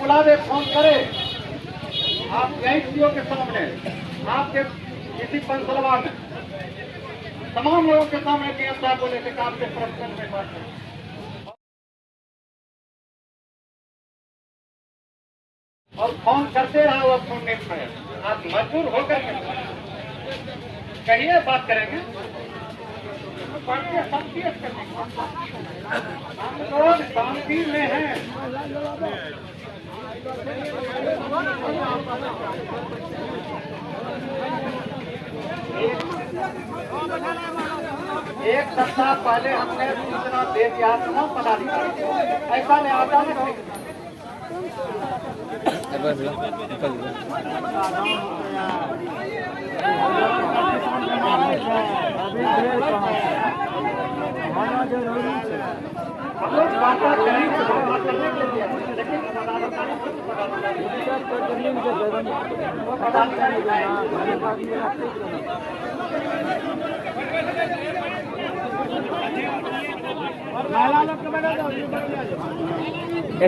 बुलावे, फोन करे, आप यही सीओ के सामने, आपके किसी पंचलवा में तमाम लोगों के सामने पीएम साहब बोले थे कि आपके प्रश्न में बात करें। और फोन करते रहा, वो फोन नहीं उठाया। आप मजबूर होकर कहिए, बात करेंगे, हम लोग शांति में हैं। एक सप्ताह पहले हमने सूचना दे दिया था पदाधिकारी को, ऐसा नहीं आता नहीं। हम लोग बात करेंगे,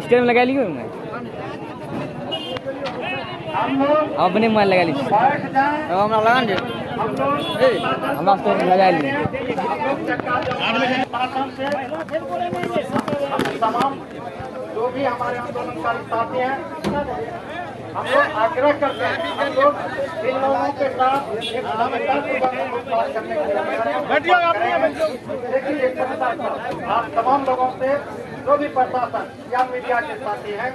स्टेम लगा लियो मैं अपने मोबाइल लगा लीजिए, हम लगा लीजिए, हम तो लगा लिए। तमाम जो भी हमारे आंदोलनकारी साथी हैं, हम लोग आग्रह करते हैं, हम लोग इन लोगों के साथ एक बात करने के लिए देखिए, आप तमाम लोगों से, जो भी प्रशासन या मीडिया के साथी हैं,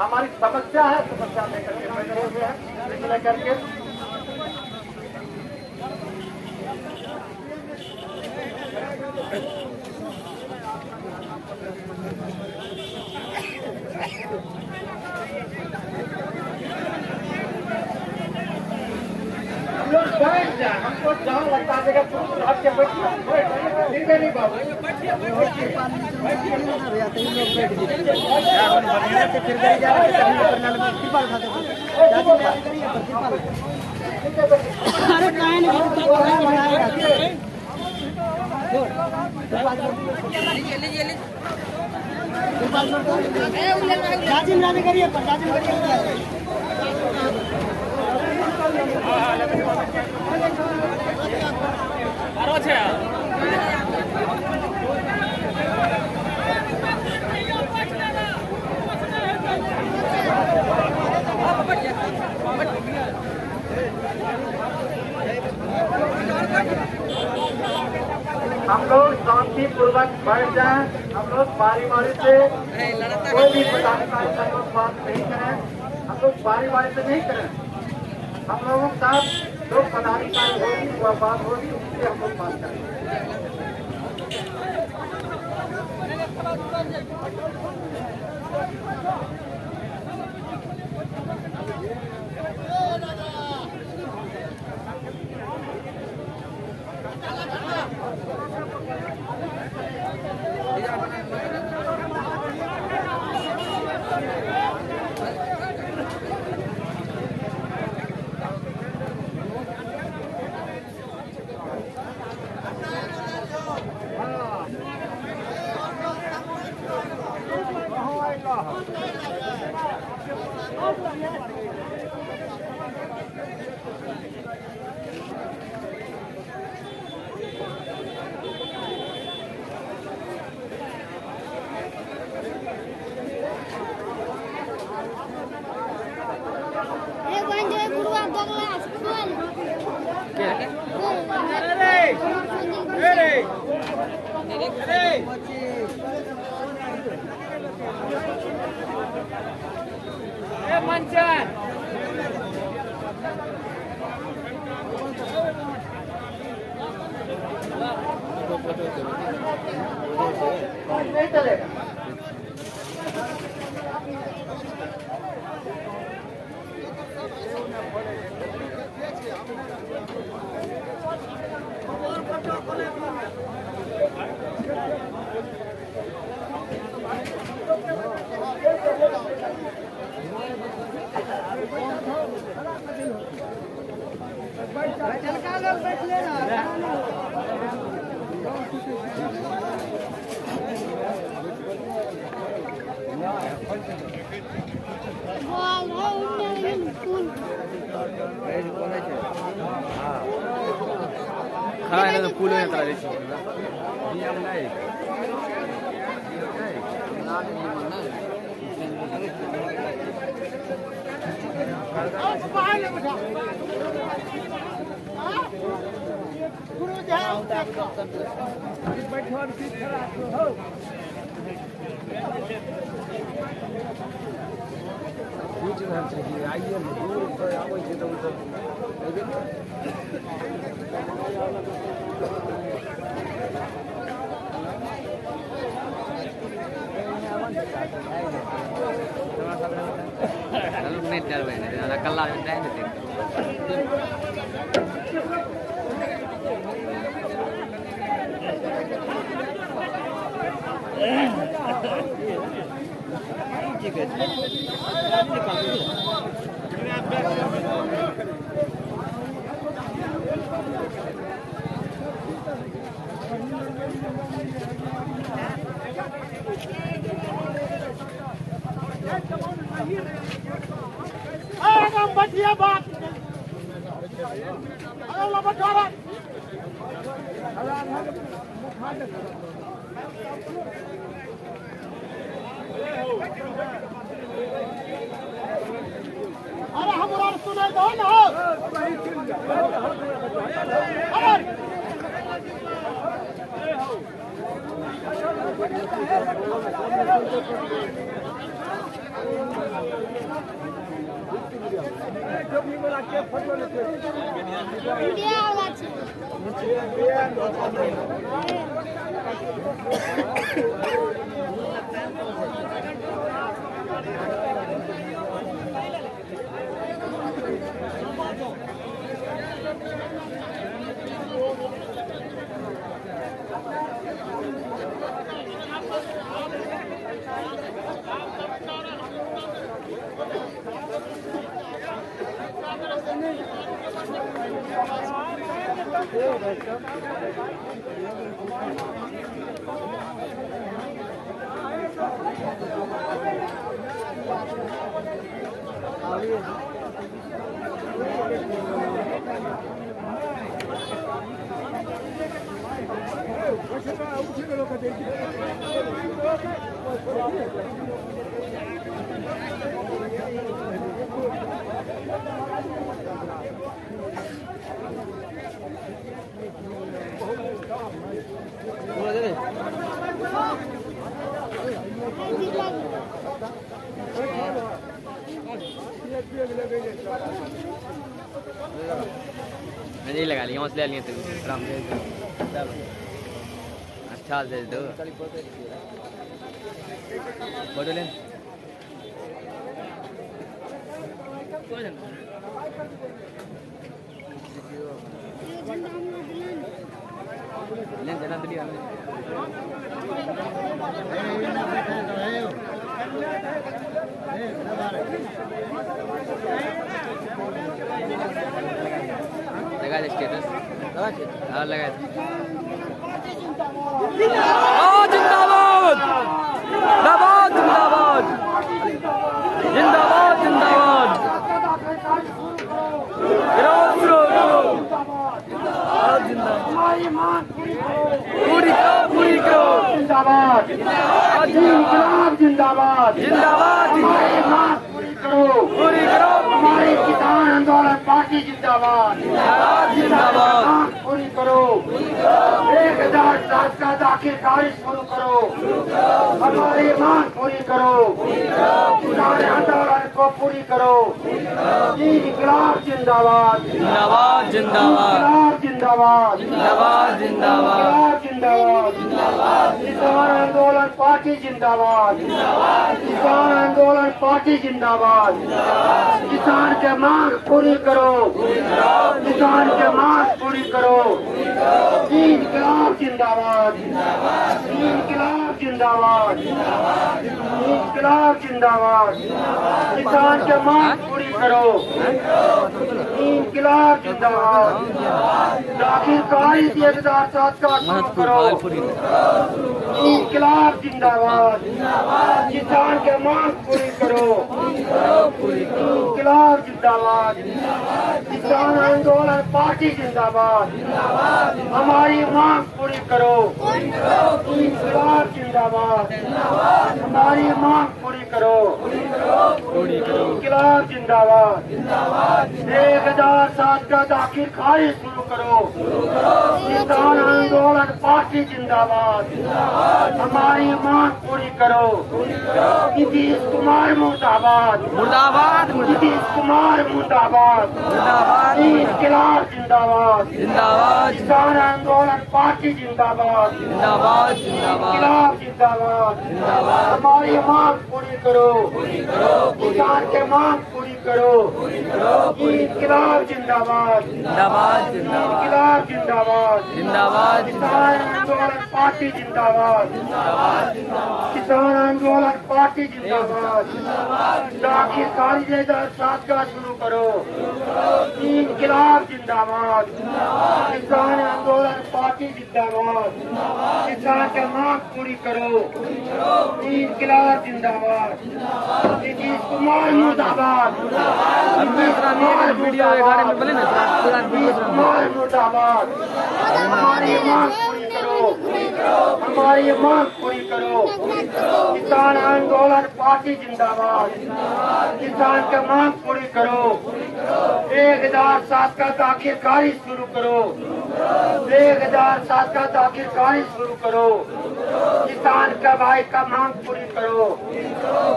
हमारी समस्या है, समस्या लेकर के बैठे हुए हैं, लेकर के हम लोग बैठ जाए, हमको जहाँ लगता है जगह तुम हट के बैठिए, नहीं बाबू हम लोग शांतिपूर्वक बैठ जाएं, हम लोग बारी बारी से कोई भी पदाधिकारी से लोग बात नहीं करें, हम लोग बारी बारी से नहीं करें, हम लोगों का जो पदाधिकारी होगी वह बात होगी, उससे हम लोग बात करेंगे। नहीं चलेगा। खड़ा है तो पुल में करा देती नेट डर बने कल्ला टाइम देते ठीक है बढ़िया बात अल्लाह बचारा अरे हमारा सुने दो ना मैंने लगा लिया हौसले लिए आराम से अच्छा दे दो फोटो ले जना दिली लगा दे स्टेटस हाँ लगा दे जिंदाबाद जिंदाबाद जिंदाबाद जिंदाबाद पूरी करो जिंदाबाद जिंदाबाद जिंदाबाद पूरी करो हमारी किसान आंदोलन पार्टी जिंदाबाद जिंदाबाद पूरी करो 1007 का दाखिल खारिज शुरू करो हमारी मांग पूरी करो किसान आंदोलन को पूरी करो इंकलाब जिंदाबाद जिंदाबाद जिंदाबाद जिंदाबाद जिंदाबाद जिंदाबाद जिंदाबाद किसान आंदोलन पार्टी जिंदाबाद किसान आंदोलन पार्टी जिंदाबाद किसान के मांग पूरी करो किसान के मांग पूरी करो इंकलाब जिंदाबाद इंकलाब जिंदाबाद, इंकलाब जिंदाबाद, किसान की मांग पूरी करो, इंकलाब जिंदाबाद, आखिरकारी 1007 का शुरू करो, इंकलाब जिंदाबाद, किसान की मांग पूरी करो, इंकलाब जिंदाबाद, किसान आंदोलन पार्टी जिंदाबाद, हमारी मांग पूरी करो, इंकलाब जिंदाबाद, हमारी मांग पूरी करो, इंकलाब जिंदाबाद, 1007 का दाखिल खारिज शुरू करो, किसान आंदोलन पार्टी जिंदाबाद, हमारी मांग पूरी करो, नीतीश कुमार मुर्दाबाद, मुर्दाबाद नीतीश कुमार मुर्दाबाद, मुर्दाबाद इंकलाब जिंदाबाद, जिंदाबाद किसान आंदोलन पार्टी जिंदाबाद, जिंदाबाद जिंदाबाद इंकलाब जिंदाबाद, हमारी मांग पूरी करो, किसान के मांग पूरी करो, इंकलाब जिंदाबाद, जिंदाबाद जिंदाबाद इंकलाब जिंदाबाद, जिंदाबाद किसान आंदोलन पार्टी जिंदाबाद, किसान आंदोलन पार्टी जिंदाबाद, दाखिल खारिज 1007 का शुरू करो, इंकलाब जिंदाबाद, किसान आंदोलन पार्टी जिंदाबाद, किसान की मांग पूरी करो, इंकलाब जिंदाबाद, नीतीश कुमार मुर्दाबाद, वीडियो बोले ना नीतीश कुमार मुर्दाबाद, हमारी मांग पूरी करो, हमारी मांग पूरी करो, किसान आंदोलन पार्टी जिंदाबाद, किसान की मांग पूरी करो, 1007 का दाखिल खारिज शुरू करो, 1007 का दाखिल खारिज शुरू करो, किसान का भाई का मांग पूरी करो,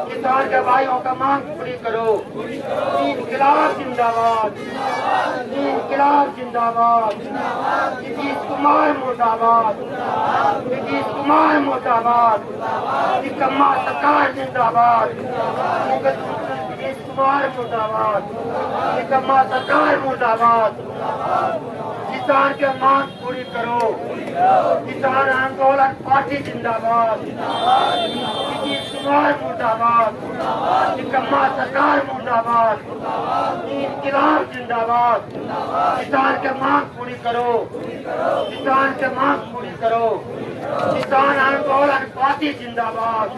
किसान के भाइयों का मांग पूरी करो, इंकलाब जिंदाबाद, इंकलाब जिंदाबाद, नीतीश कुमार मुर्दाबाद, नीतीश कुमार मुर्दाबाद, निकम्मा सरकार जिंदाबाद, नीतीश कुमार मुर्दाबाद, निकम्मा सरकार मुर्दाबाद, किसान के मांग पूरी करो, किसान आंदोलन पार्टी जिंदाबाद, नीतीश कुमार मुर्दाबाद, निकम्मा सरकार मुर्दाबाद, इंकलाब जिंदाबाद, किसान के मांग पूरी करो, किसान के मांग पूरी करो, किसान आंदोलन पार्टी जिंदाबाद,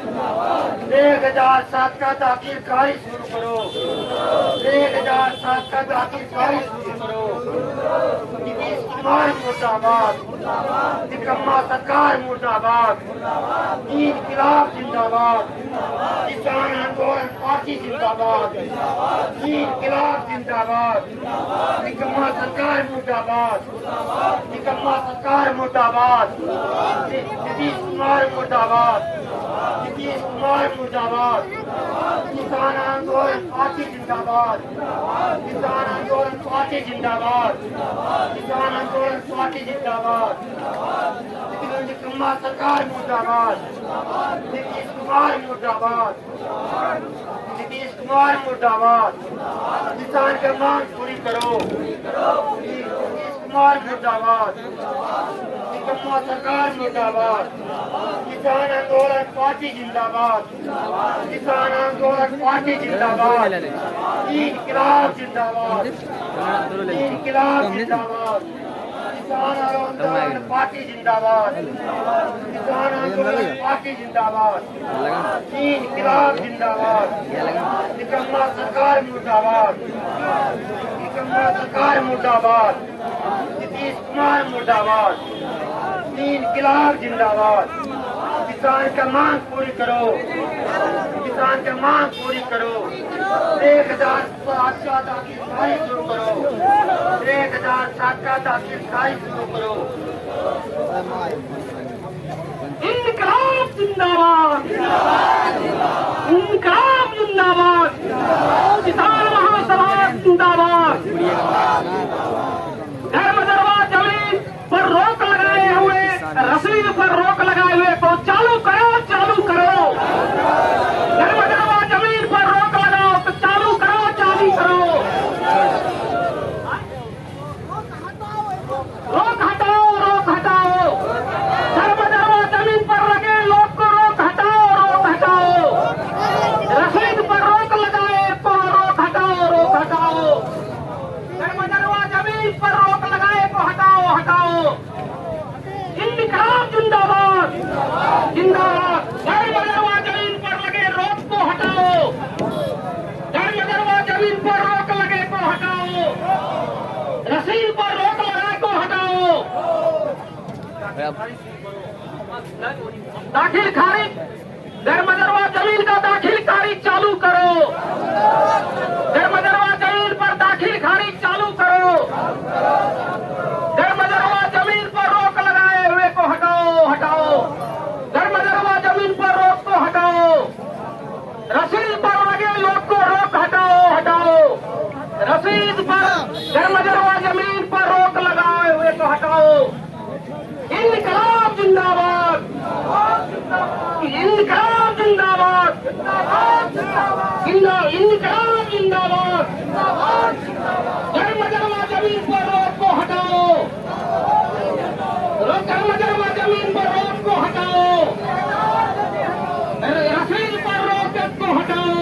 1007 का दाखिल खारिज शुरू करो, 1007 का दाखिल खारिज शुरू करो, नीतीश कुमार मुर्दाबाद, निकम्मा सरकार मुर्दाबाद, इंकलाब जिंदाबाद, किसान आंदोलन पार्टी जिंदाबाद, इंकलाब जिंदाबाद, निकम्मा सरकार मुर्दाबाद, निकम्मा सरकार मुर्दाबाद, नीतीश कुमार मुर्दाबाद, नीतीश कुमार मुर्दाबाद, किसान आंदोलन पार्टी जिंदाबाद, किसान आंदोलन पार्टी जिंदाबाद, किसान आंदोलन पार्टी जिंदाबाद, निकम्मा सरकार मुर्दाबाद, नीतीश कुमार मुर्दाबाद, नीतीश कुमार मुर्दाबाद, किसान की मांग पूरी करो, नीतीश कुमार मुर्दाबाद, निकम्मा सरकार मुर्दाबाद, किसान आंदोलन पार्टी जिंदाबाद, किसान आंदोलन पार्टी जिंदाबाद, इंकलाब जिंदाबाद, इंकलाब जिंदाबाद, किसान आंदोलन पार्टी जिंदाबाद, किसान आंदोलन पार्टी जिंदाबाद, इंकलाब जिंदाबाद, निकम्मा सरकार मुर्दाबाद, निकम्मा सरकार मुर्दाबाद, नीतीश कुमार मुर्दाबाद, इंकलाब जिंदाबाद, किसान का मांग पूरी करो, किसान की मांग पूरी करो, 1007 का दाखिल खारिज शुरू करो, 1007 का दाखिल खारिज शुरू करो, इंकलाब जिंदाबाद, इंकलाब जिंदाबाद, किसान महासभा जिंदाबाद, धर्मदरवा जमीन पर रोक लगाए हुए, रसीद पर रोक लगाए हुए को चालू करो, चालू करो, धर्मदरवा जमीन पर रोक लगाओ तो चालू करो, चालू करो, रोक हटाओ, रोक हटाओ, धर्मदरवा जमीन पर लगे लोग को दाखिल खारिज गैर मजरवा जमीन का दाखिल खारिज चालू करो। गैर मजरवा जमीन पर दाखिल खारिज चालू करो। गैर मजरवा जमीन पर रोक लगाए हुए को हटाओ हटाओ। गैर मजरवा जमीन पर रोक को हटाओ। रसीद पर लगे लोग को रोक हटाओ हटाओ। रसीद पर गैर मजरवा जमीन पर रोक लगाए हुए को हटाओ। इनकलाब जिंदाबाद। इनकलाब जिंदाबाद। इनकलाब जिंदाबाद। गैर मजरवा जमीन पर रोक को हटाओ। गैर मजरवा जमीन पर रोक को हटाओ। रसीद पर रोक को हटाओ।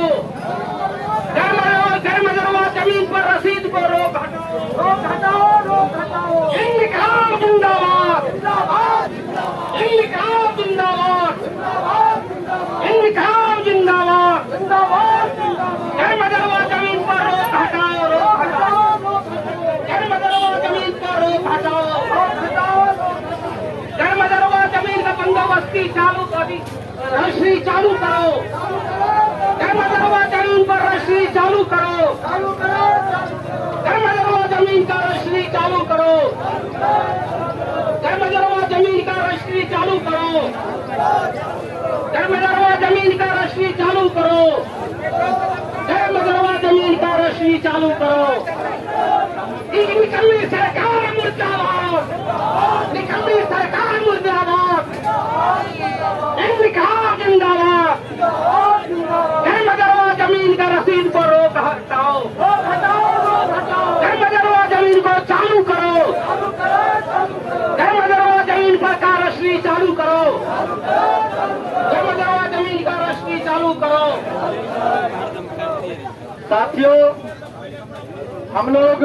गैर मजरवा जमीन पर रसीद पर रोक हटाओ। रोक हटाओ रोक हटाओ। इनकलाब जिंदाबाद। इनकलाब जिंदाबाद। इनकलाब जिंदाबाद। गैर मजरवा जमीन पर रोक हटाओ रोक हटाओ। गैर मजरवा जमीन पर रोक हटाओ। गैर मजरवा जमीन का बंदोबस्ती चालू करी रजिस्ट्री चालू करो। गैर मजरवा जमीन पर रजिस्ट्री चालू करो। गैर मजरवा जमीन का रजिस्ट्री चालू करो। गैर मजरवा जमीन का रजिस्ट्री चालू करो। गैर मजरवा जमीन का रजिस्ट्री चालू करो। गैर मजरवा जमीन का रजिस्ट्री चालू करो। निकम्मी सरकार मुर्दाबाद। निकम्मी सरकार मुर्दाबाद। इनकलाब जिंदाबाद। गैर मजरवा जमीन का रसीद को रोक हटाओ। गैर मजरवा जमीन को चालू करो। गैर मजरवा जमीन पर का रजिस्ट्री चालू करो। गैर मजरवा जमीन का रजिस्ट्री चालू करो। साथियों, हम लोग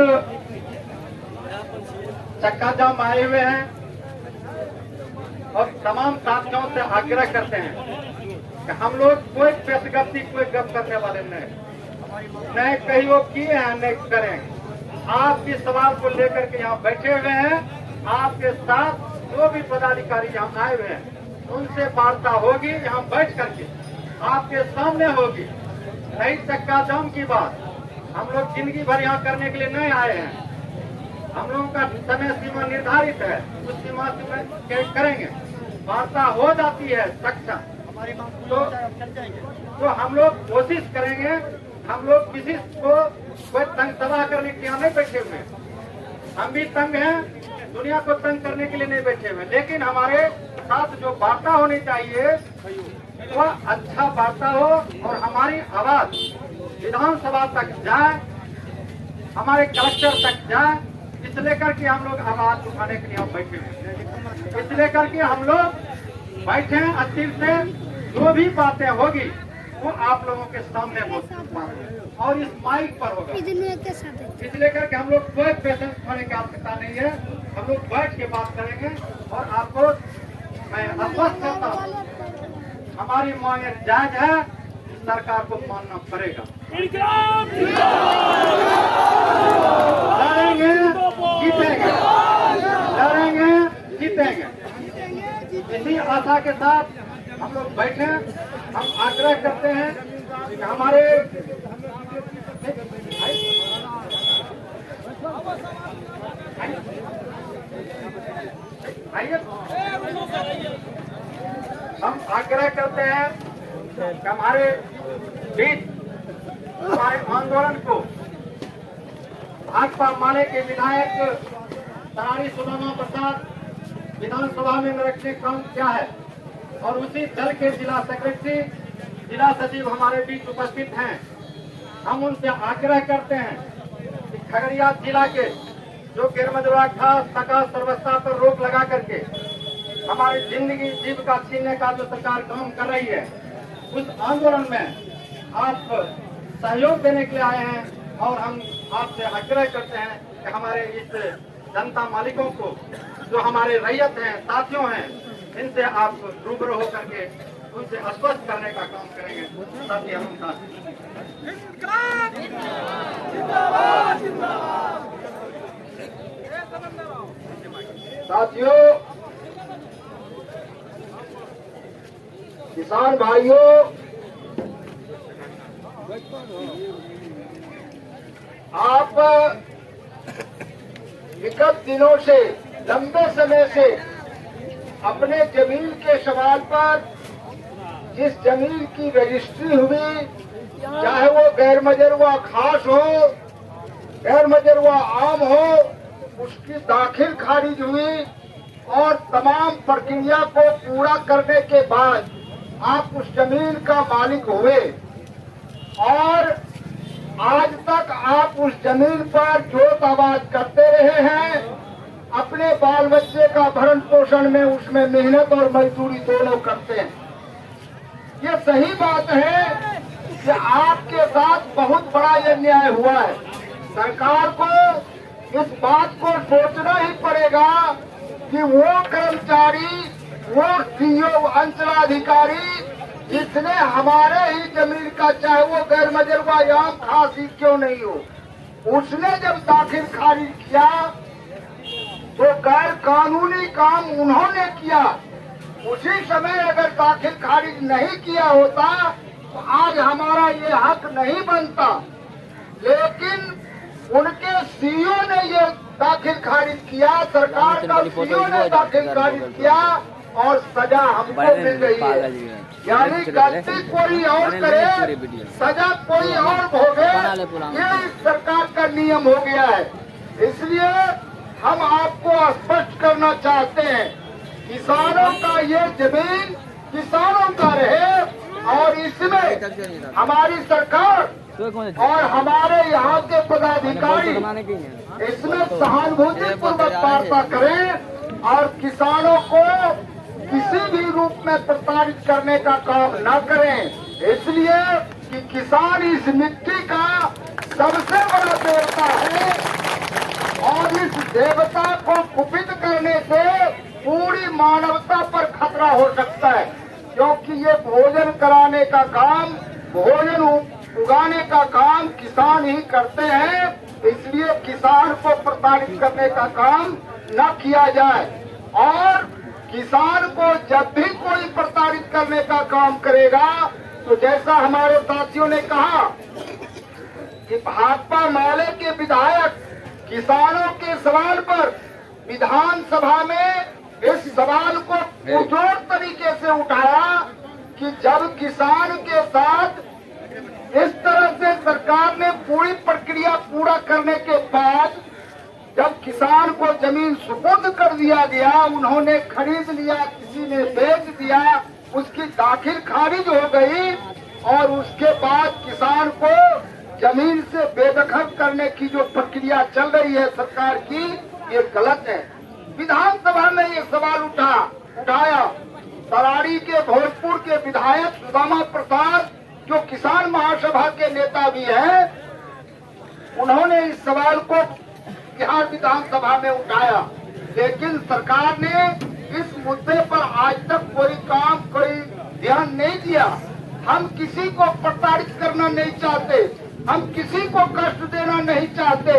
चक्का जाम आए हुए हैं और तमाम साथियों से आग्रह करते हैं कि हम लोग कोई पेशगति कोई गप करने वाले नहीं कहीं वो किए हैं नहीं करें। आप इस सवाल को लेकर के यहाँ बैठे हुए हैं। आपके साथ जो भी पदाधिकारी यहाँ आए हुए हैं उनसे वार्ता होगी, यहाँ बैठ करके आपके सामने होगी। नहीं चक्का जाम की बात हम लोग जिंदगी भर यहाँ करने के लिए नहीं आए हैं। हम लोगों का समय सीमा निर्धारित है, उस सीमा से करेंगे। वार्ता हो जाती है सक्षम तो हम लोग कोशिश करेंगे। हम लोग किसी को कोई तंग तबाह करने के लिए यहाँ नहीं बैठे हुए। हम भी तंग हैं, दुनिया को तंग करने के लिए नहीं बैठे हुए। लेकिन हमारे साथ जो वार्ता होनी चाहिए वह अच्छा वार्ता हो और हमारी आवाज विधानसभा तक जाए, हमारे कलेक्टर तक जाए। इस लेकर के हम लोग आवाज उठाने के लिए हम बैठे हैं। इस लेकर के हम लोग बैठे हैं। अस्थिर से जो भी बातें होगी वो आप लोगों के सामने और इस माइक पर होगा। इस लेकर के हम लोग कोई पेशेंस होने की आवश्यकता नहीं है। हम लोग बैठ के बात करेंगे और आपको मैं आश्वस्त करता हूँ हमारी मांगे जायज है, सरकार को मानना पड़ेगा। लड़ेंगे जीतेंगे, लड़ेंगे जीतेंगे। इसी आशा के साथ हम लोग बैठे। हम आग्रह करते हैं कि हमारे हम आग्रह करते हैं कि हमारे बीच हमारे आंदोलन को भाजपा माले के विधायक तरारी सुदामा प्रसाद विधानसभा में रखने का काम क्या है और उसी दल के जिला सेक्रेटरी जिला सचिव हमारे बीच उपस्थित हैं। हम उनसे आग्रह करते हैं कि खगड़िया जिला के जो गैरमजरूरी खास सका सर्वस्था पर रोक लगा करके हमारी जिंदगी जीविका छीनने का जो सरकार काम कर रही है उस आंदोलन में आप सहयोग देने के लिए आए हैं। और हम आपसे आग्रह करते हैं कि हमारे इस जनता मालिकों को जो हमारे रैयत हैं साथियों हैं इनसे आप रूबरू होकर के उनसे आश्वस्त करने का काम करेंगे। साथी हम साथियों किसान भाइयों, आप विगत दिनों से, लंबे समय से अपने जमीन के सवाल पर, जिस जमीन की रजिस्ट्री हुई, चाहे वो गैर मजरूआ खास हो, गैर मजरूआ आम हो, उसकी दाखिल खारिज हुई और तमाम प्रक्रिया को पूरा करने के बाद आप उस जमीन का मालिक हुए और आज तक आप उस जमीन पर जोत आबाद करते रहे हैं। अपने बाल बच्चे का भरण पोषण में उसमें मेहनत और मजदूरी दोनों करते हैं। ये सही बात है कि आपके साथ बहुत बड़ा ये न्याय हुआ है। सरकार को इस बात को सोचना ही पड़ेगा कि वो कर्मचारी, वो सीईओ, अंचलाधिकारी जिसने हमारे ही जमीन का, चाहे वो गैर मजरूआ या खास ही क्यों नहीं हो, उसने जब दाखिल खारिज किया तो गैर कानूनी काम उन्होंने किया। उसी समय अगर दाखिल खारिज नहीं किया होता तो आज हमारा ये हक नहीं बनता। लेकिन उनके सीईओ ने ये दाखिल खारिज किया, सरकार का सीईओ ने दाखिल खारिज किया और सजा हमको मिल रही है। यानी गलती कोई और करे, सजा कोई और भोगे, ये इस सरकार का नियम हो गया है। इसलिए हम आपको स्पष्ट करना चाहते हैं, किसानों का ये जमीन किसानों का रहे और इसमें हमारी सरकार और हमारे यहाँ के पदाधिकारी इसमें सहानुभूति पूर्वक वार्ता करें और किसानों को किसी भी रूप में प्रताड़ित करने का काम न करें। इसलिए कि किसान इस मिट्टी का सबसे बड़ा देवता है और इस देवता को कुपित करने से पूरी मानवता पर खतरा हो सकता है, क्योंकि ये भोजन कराने का काम, भोजन उगाने का काम किसान ही करते हैं। इसलिए किसान को प्रताड़ित करने का काम न किया जाए और किसान को जब भी कोई प्रताड़ित करने का काम करेगा तो जैसा हमारे साथियों ने कहा कि भाकपा माले के विधायक किसानों के सवाल पर विधानसभा में इस सवाल को पुरजोर तरीके से उठाया कि जब किसान के साथ इस तरह से सरकार ने पूरी प्रक्रिया पूरा करने के बाद जब किसान को जमीन सुपुर्द कर दिया गया, उन्होंने खरीद लिया, किसी ने बेच दिया, उसकी दाखिल खारिज हो गई और उसके बाद किसान को जमीन से बेदखल करने की जो प्रक्रिया चल रही है सरकार की, ये गलत है। विधानसभा में ये सवाल उठाया। तराड़ी के भोजपुर के विधायक सुदामा प्रसाद जो किसान महासभा के नेता भी हैं, उन्होंने इस सवाल को बिहार विधानसभा में उठाया, लेकिन सरकार ने इस मुद्दे पर आज तक कोई ध्यान नहीं दिया। हम किसी को प्रताड़ित करना नहीं चाहते, हम किसी को कष्ट देना नहीं चाहते,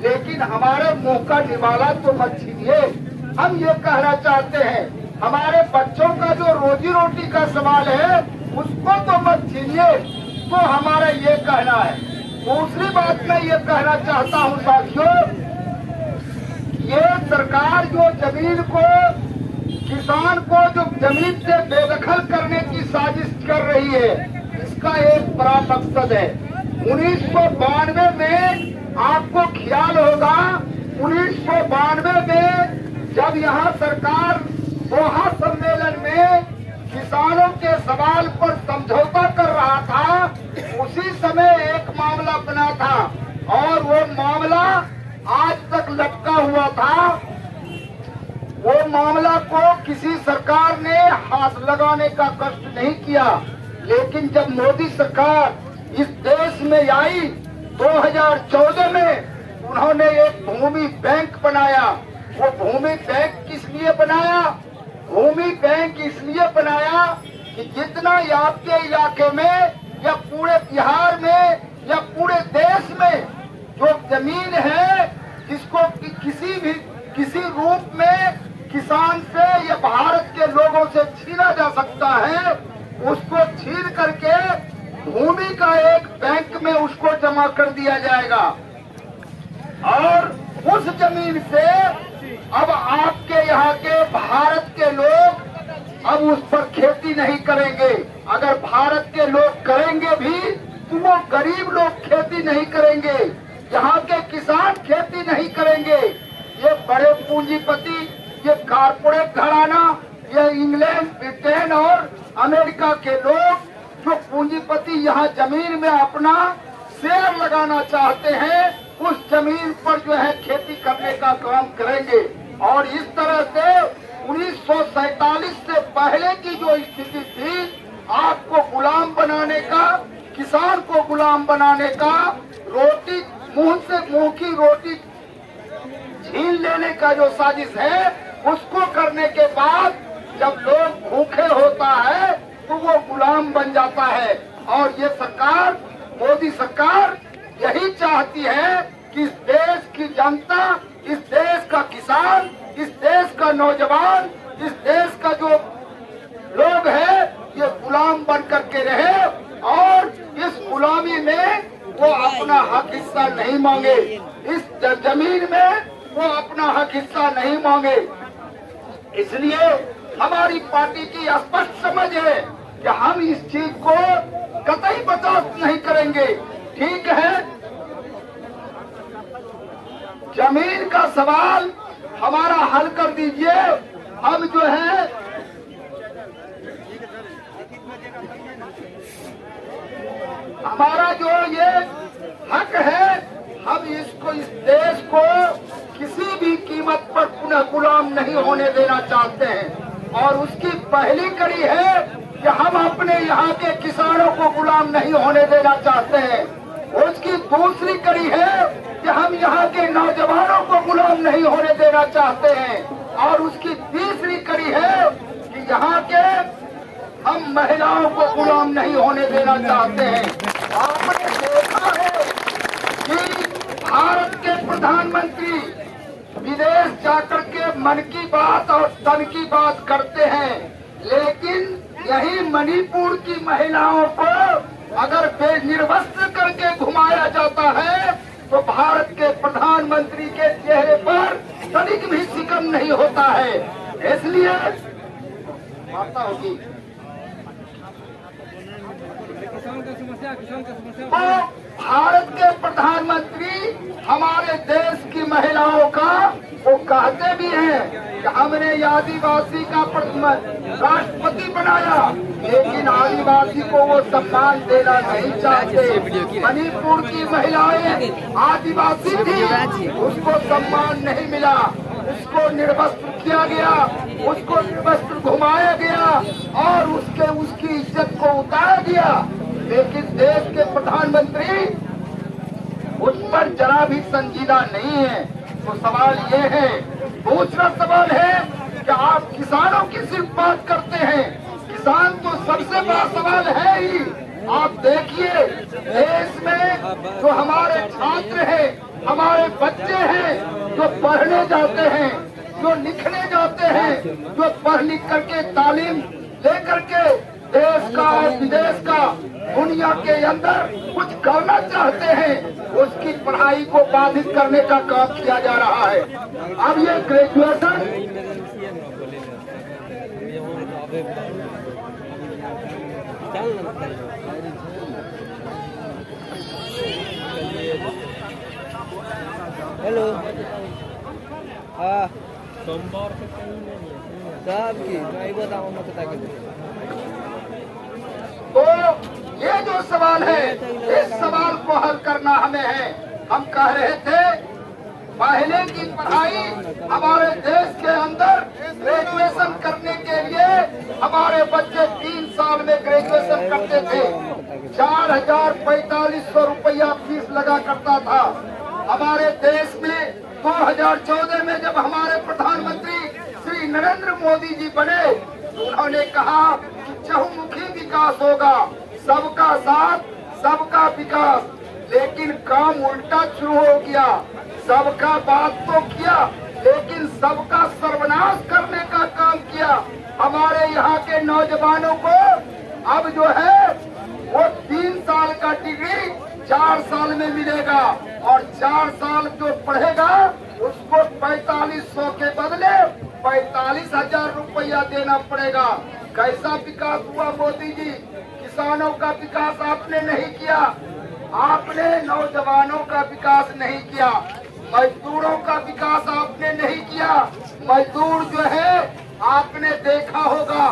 लेकिन हमारे मुंह का निवाला तो मत छीनिए। हम ये कहना चाहते हैं, हमारे बच्चों का जो रोजी रोटी का सवाल है उसको तो मत छीनिए, तो हमारा ये कहना है। दूसरी बात मैं ये कहना चाहता हूँ साथियों, ये सरकार जो जमीन को, किसान को जो जमीन से बेदखल करने की साजिश कर रही है, इसका एक बड़ा मकसद है। 1992 में आपको ख्याल होगा, 1992 में जब यहाँ सरकार दोहा सम्मेलन में किसानों के सवाल पर समझौता कर रहा था, उसी समय एक मामला बना था और वो मामला आज तक लटका हुआ था। वो मामला को किसी सरकार ने हाथ लगाने का कष्ट नहीं किया, लेकिन जब मोदी सरकार इस देश में आई 2014 में, उन्होंने एक भूमि बैंक बनाया। वो भूमि बैंक किस लिए बनाया? भूमि बैंक इसलिए बनाया कि जितना आपके इलाके में या पूरे बिहार में या पूरे देश में जो जमीन है जिसको किसी रूप में किसान से या भारत के लोगों से छीना जा सकता है, उस बैंक में उसको जमा कर दिया जाएगा और उस जमीन से अब आपके यहाँ के भारत के लोग अब उस पर खेती नहीं करेंगे। अगर भारत के लोग करेंगे भी तो वो गरीब लोग खेती नहीं करेंगे, यहाँ के किसान खेती नहीं करेंगे। ये बड़े पूंजीपति, ये कारपोरेट घराना, ये इंग्लैंड, ब्रिटेन और अमेरिका के लोग जो पूंजीपति यहाँ जमीन में अपना शेयर लगाना चाहते हैं, उस जमीन पर जो है खेती करने का काम करेंगे। और इस तरह से 1947 से पहले की जो स्थिति थी, आपको गुलाम बनाने का, किसान को गुलाम बनाने का, रोटी मुंह से मुंह की रोटी छीन लेने का जो साजिश है, उसको करने के बाद जब लोग भूखे होता है तो वो गुलाम बन जाता है। और ये सरकार, मोदी सरकार यही चाहती है कि इस देश की जनता, इस देश का किसान, इस देश का नौजवान, इस देश का जो लोग है, ये गुलाम बन करके रहे और इस गुलामी में वो अपना हक हिस्सा नहीं मांगे, इस जमीन में वो अपना हक हिस्सा नहीं मांगे। इसलिए हमारी पार्टी की स्पष्ट समझ है कि हम इस चीज को कतई बर्दाश्त नहीं करेंगे। ठीक है, जमीन का सवाल हमारा हल कर दीजिए। हम जो है हमारा जो ये हक है, हम इसको, इस देश को किसी भी कीमत पर पुनः गुलाम नहीं होने देना चाहते हैं। और उसकी पहली कड़ी है कि हम अपने यहाँ के किसानों को गुलाम नहीं होने देना चाहते हैं। उसकी दूसरी कड़ी है कि हम यहाँ के नौजवानों को गुलाम नहीं होने देना चाहते हैं। और उसकी तीसरी कड़ी है कि यहाँ के हम महिलाओं को गुलाम नहीं होने देना चाहते हैं। आपने देखा है कि भारत के प्रधानमंत्री विदेश जाकर के मन की बात और तन की बात करते हैं, लेकिन यही मणिपुर की महिलाओं को अगर बेनिर्वस्त्र करके घुमाया जाता है तो भारत के प्रधानमंत्री के चेहरे पर तनिक भी सिकम नहीं होता है। इसलिए वार्ता होगी तो भारत के प्रधानमंत्री हमारे देश की महिलाओं का वो कहते भी हैं कि हमने आदिवासी का राष्ट्रपति बनाया, लेकिन आदिवासी को वो सम्मान देना नहीं चाहते। मणिपुर की महिलाएं आदिवासी थी, उसको सम्मान नहीं मिला, उसको निर्वस्त्र किया गया, उसको निर्वस्त्र घुमाया गया और उसकी इज्जत को उतार दिया। लेकिन देश के प्रधानमंत्री उस पर जरा भी संजीदा नहीं है। तो सवाल ये है, दूसरा सवाल है कि आप किसानों की सिर्फ बात करते हैं। किसान तो सबसे बड़ा सवाल है ही। आप देखिए, देश में जो हमारे छात्र हैं, हमारे बच्चे हैं, जो पढ़ने जाते हैं, जो लिखने जाते हैं, जो पढ़ लिख करके तालीम लेकर के देश का और विदेश का, दुनिया के अंदर कुछ करना चाहते हैं, उसकी पढ़ाई को बाधित करने का काम किया जा रहा है। अब ये ग्रेजुएशन हेलो, हाँ सोमवार से साहब की नहीं बताऊँ मत ताकि। तो ये जो सवाल है, इस सवाल को हल करना हमें है। हम कह रहे थे पहले की पढ़ाई हमारे देश के अंदर ग्रेजुएशन करने के लिए हमारे बच्चे 3 साल में ग्रेजुएशन करते थे। 4,4500 रुपया फीस लगा करता था। हमारे देश में 2014 में जब हमारे प्रधानमंत्री श्री नरेंद्र मोदी जी बने, उन्होंने कहा कि चहुमुखी विकास होगा, सबका साथ, सबका विकास। लेकिन काम उल्टा शुरू हो गया। सबका बात तो किया, लेकिन सबका सर्वनाश करने का काम किया। हमारे यहाँ के नौजवानों को अब जो है वो 3 साल का डिग्री 4 साल में मिलेगा और 4 साल जो पढ़ेगा उसको 4500 के बदले 45,000 रुपया देना पड़ेगा। कैसा विकास हुआ मोदी जी? किसानों का विकास आपने नहीं किया, आपने नौजवानों का विकास नहीं किया, मजदूरों का विकास आपने नहीं किया। मजदूर जो है आपने देखा होगा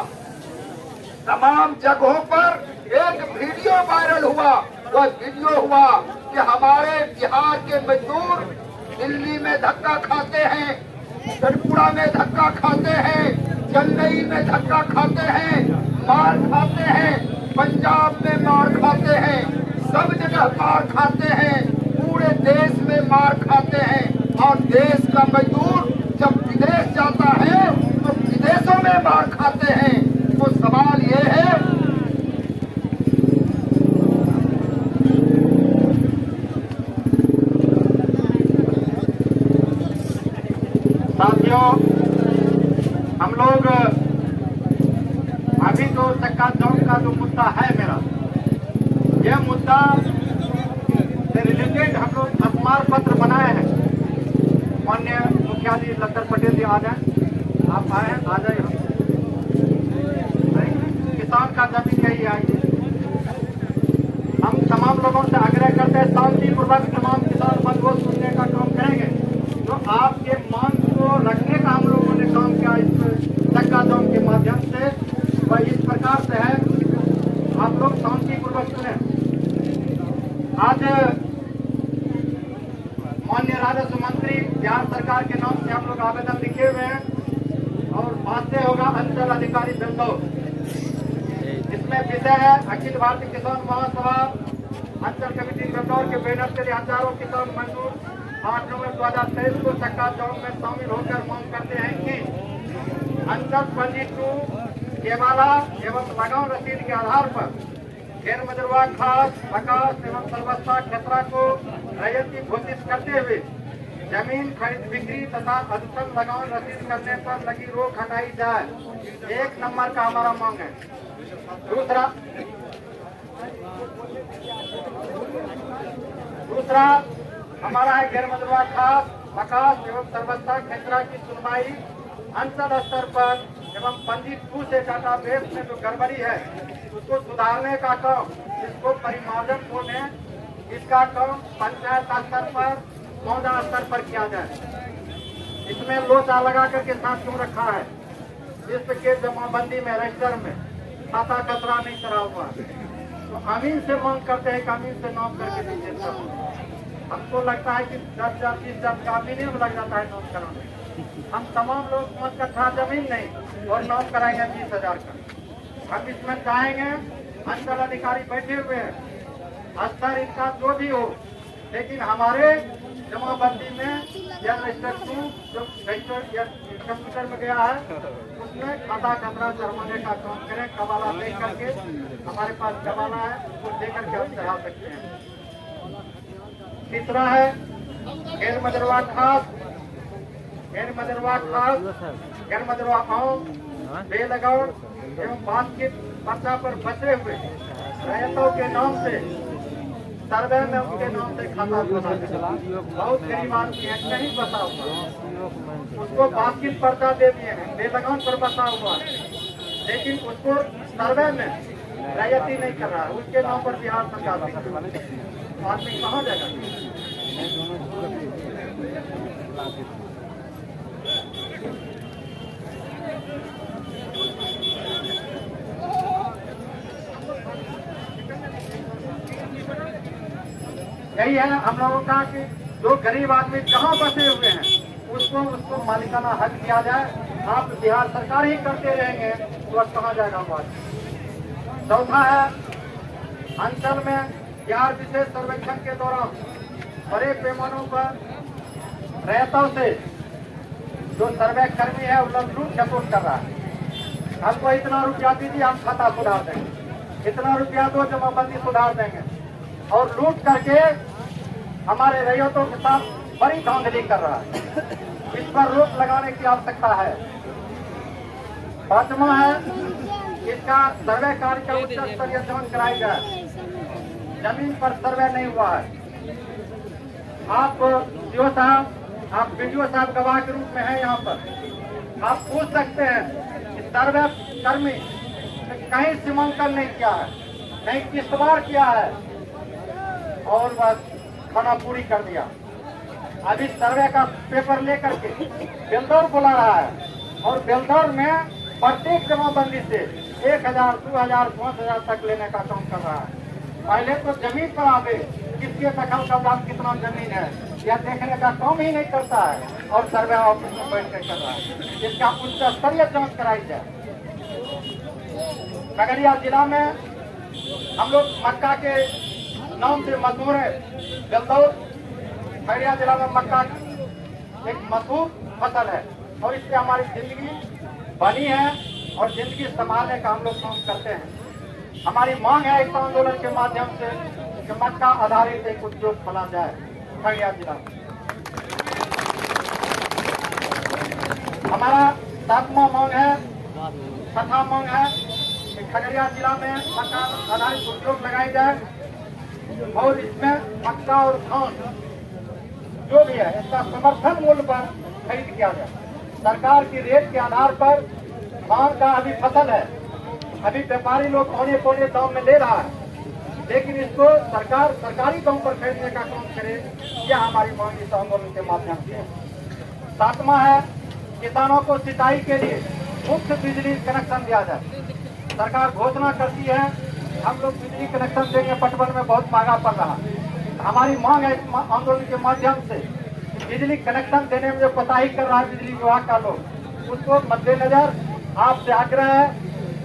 तमाम जगहों पर एक वीडियो वायरल हुआ। वह वीडियो हुआ कि हमारे बिहार के मजदूर दिल्ली में धक्का खाते हैं, त्रिपुरा में धक्का खाते हैं, चेन्नई में धक्का खाते हैं, मार खाते हैं, पंजाब में मार खाते हैं, सब जगह मार खाते हैं, पूरे देश में मार खाते हैं। और देश का मजदूर जब विदेश जाता है तो विदेशों में मार खाते हैं। तो सवाल ये है, साथियों, हम लोग अभी जो चक्का जाम का जो मुद्दा है मेरा, यह मुद्दा से रिलेटेड हम लोग स्मार पत्र बनाए हैं। माननीय मुखिया जी लक्कर पटेल जी आ जाए, आप आए हैं, आ जाए। किसान का जमीन यही आएंगे। हम तमाम लोगों से आग्रह करते हैं शांतिपूर्वक तमाम किसान बंधुओं सुनने का काम करेंगे। तो आपके मांग को रखने का हम लोगों ने काम किया इस चक्का जाम के माध्यम से, वह इस प्रकार से है, आप लोग शांतिपूर्वक सुने। आज माननीय राजस्व मंत्री बिहार सरकार के नाम से हम लोग आवेदन लिखे हुए हैं और बातें होगा अंचल अधिकारी बेंगलोर। इसमें विषय है अखिल भारतीय किसान महासभा अंचल कमेटी बेंगलोर के बैनर से हजारों किसान मजदूर 8 नवंबर 2023 को चक्का जाम में शामिल होकर मांग करते हैं कि अंचल पंजी 2 केवाला एवं लगान रसीद के आधार पर गैर मजरवा खास बकास एवं सर्वस्ता क्षेत्रा को रैयती घोषित करते हुए जमीन खरीद बिक्री तथा अधिकतम लगान रसीद करने पर लगी रोक हटाई जाए। 1 नंबर का हमारा मांग है। दूसरा हमारा है गैर मजरवा खास बकास एवं सर्वस्ता क्षेत्रा की सुनवाई अंचल स्तर पर एवं पंजी 2 से डाटाबेस में जो गड़बड़ी है उसको सुधारने का काम, जिसको परिमार्जन होने, इसका काम पंचायत स्तर पर, मौजा स्तर पर किया जाए। इसमें लोचा लगा करके साथ क्यों रखा है? इसके जमाबंदी में रजिस्टर में खाता खतरा नहीं करा हुआ। तो अमीन से मांग करते हैं कि अमीन से नाम करके दीजिए। हमको लगता है कि 10,000 20,000 का अमीन में लग जाता है नाम कराने। हम तमाम लोग 5 कट्ठा जमीन नहीं और नाम कराएंगे 20,000 का। हम इसमें चाहेंगे, अंचल अधिकारी बैठे हुए हैं, स्तर इनका जो भी हो, लेकिन हमारे जमाबंदी में या रजिस्टर 2 जो रजिस्टर या कंप्यूटर में गया है उसमें खाता खतरा चढ़वाने का काम करें। कबाला दे करके, हमारे पास कबाला है, उसको दे करके हम चढ़ा सकते हैं। तीसरा है गैर मजरवा खास, गैर मजरवा आम, बेलगाउन एवं बातचीत पर्चा पर बचे हुए रैयतों के नाम से सर्वे में उनके नाम से खाता खुला है। बहुत गरीब आदमी है, नहीं बसा हुआ, उसको बातचीत पर्चा दे दिए हैं, बेलगाउन पर बसा हुआ है, लेकिन उसको सर्वे में रैयती नहीं कर रहा है, उसके नाम पर बिहार सरकार आदमी कहाँ जाएगा? यही है हम लोगों का कि जो गरीब आदमी जहाँ बसे हुए हैं उसको मालिकाना हक दिया जाए। आप बिहार सरकार ही करते रहेंगे तो अब कहाँ जाएगा वो आदमी? चौथा है अंचल में बिहार विशेष सर्वेक्षण के दौरान बड़े पैमानों पर रैयतों से जो सर्वे कर्मी है वो लूट खसोट कर रहा है। हमको इतना रुपया दीजिए, हम खाता सुधार देंगे, इतना रुपया दो जमाबंदी सुधार देंगे, और लूट करके हमारे रैयतों के साथ बड़ी धांधली कर रहा है। इस पर रोक लगाने की आवश्यकता है। पांचवा है इसका सर्वे कार्य का उच्च स्तरीय जांच कराई जाए। जमीन पर सर्वे नहीं हुआ है। आप सीओ साहब, आप वीडियो साहब गवाह के रूप में हैं यहाँ पर। आप पूछ सकते हैं कि सर्वे कर्मी ने कहीं सीमांकन नहीं किया है, कहीं किस्तवार किया है और बस खाना पूरी कर दिया। अभी सर्वे का पेपर लेकर के बेलदौर बुला रहा है और बेलदौर में प्रत्येक जमाबंदी से 1000, 2000, 5000 तक लेने का काम कर रहा है। पहले तो जमीन पर आवे, किसके दखल कब्जा कितना जमीन है यह देखने का काम ही नहीं करता है और सर्वे ऑफिस में बैठ कर रहा है। इसका उच्च स्तरीय जांच कराई जाए। खगड़िया जिला में हम लोग मक्का के नाम से मशहूर है। बेलदौर खगड़िया जिला में मक्का एक मशहूर फसल है और इससे हमारी जिंदगी बनी है और जिंदगी संभालने का हम लोग काम करते हैं। हमारी मांग है इस आंदोलन के माध्यम से कि मक्का आधारित एक उद्योग खोला जाए खगड़िया जिला में। हमारा 7वां मांग है, 6वां मांग है कि खगड़िया जिला में मक्का आधारित उद्योग लगाई जाए और इसमें मक्का और धान जो भी है इसका समर्थन मूल्य पर खरीद किया जाए। सरकार की रेट के आधार पर धान का अभी फसल है, अभी व्यापारी लोग पौने दाम में ले रहा है, लेकिन इसको सरकार सरकारी दाम पर खरीदने का काम करे। यह हमारी मांग इस आंदोलन के माध्यम से है। 7वां है किसानों को सिंचाई के लिए मुफ्त बिजली कनेक्शन दिया जाए। सरकार घोषणा करती है हम लोग बिजली कनेक्शन देंगे, पटवन में बहुत महंगा पड़ रहा है। हमारी मांग है इस आंदोलन के माध्यम से बिजली कनेक्शन देने में जो कोताही कर रहा है बिजली विभाग का लोग, उसको मद्देनजर आपसे आग्रह है